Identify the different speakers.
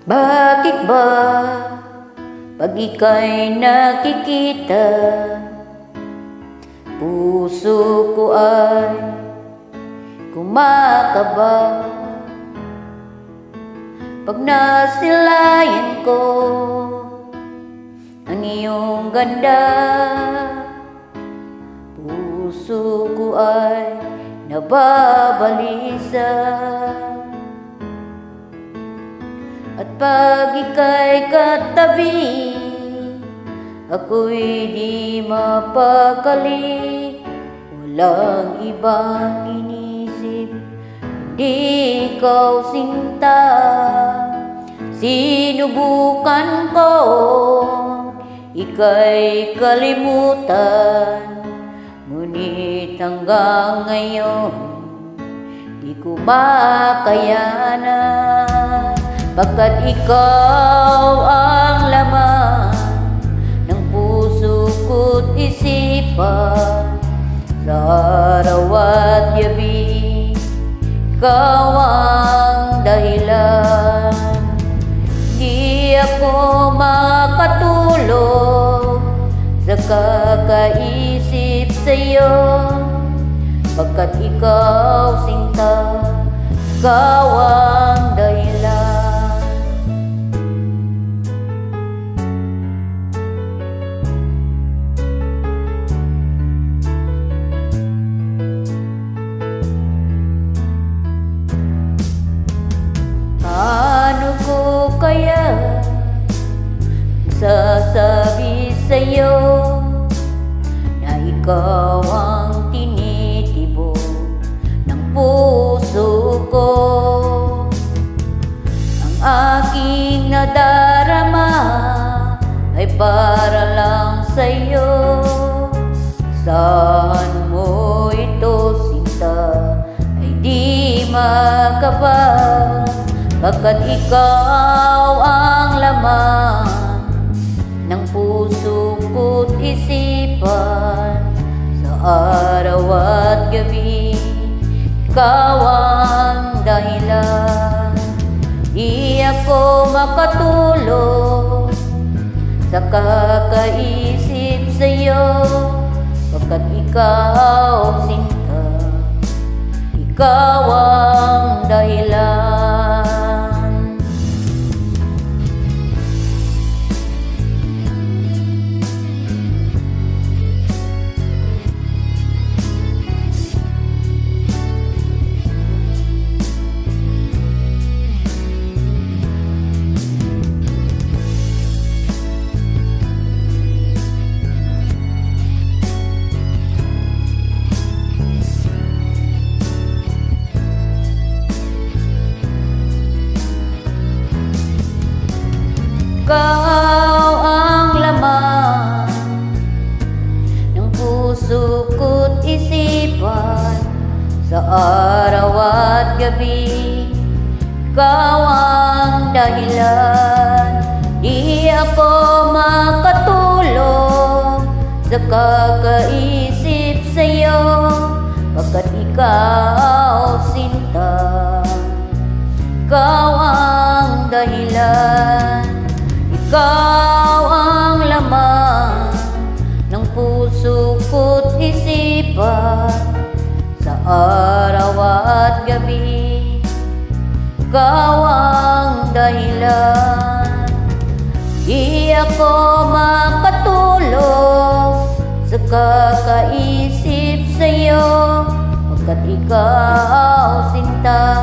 Speaker 1: Bakit ba pag ika'y nakikita, puso ko ay kumakaba? Pag nasilayan ko ang iyong ganda, puso ko ay nababalisa. At pag ika'y katabi, ako'y di mapakali. Walang ibang inisip, di ikaw sinta. Sinubukan ko, ika'y kalimutan, ngunit hanggang ngayon di ko makayanan. Pagkat ikaw ang laman ng puso ko't isipan, sa araw at gabi ikaw ang dahilan. Di ako makatulog sa kakaisip sa'yo, pagkat ikaw sinta, ikaw ang dahilan. Paano ko kaya sasabi sa'yo na ikaw ang tinitibok ng puso ko? Ang aking nadarama ay para lang sa'yo. Saan mo ito sinta ay di makabag, pagkat ikaw ang laman ng puso ko't isipan, sa araw at gabi ikaw ang dahilan. Di ako makatulog sa kakaisip sa'yo, pagkat ikaw sinta, ikaw ang dahilan. Ikaw ang laman ng puso ko't isipan, sa araw at gabi ikaw ang dahilan. Di ako makatulog sa kakaisip sa'yo, pagkat ikaw sinta, ikaw ang dahilan. Ikaw ang laman ng puso ko't isipan, sa araw at gabi ikaw ang dahilan. Di ako makatulog sa kakaisip sa'yo, pagkat ikaw sinta,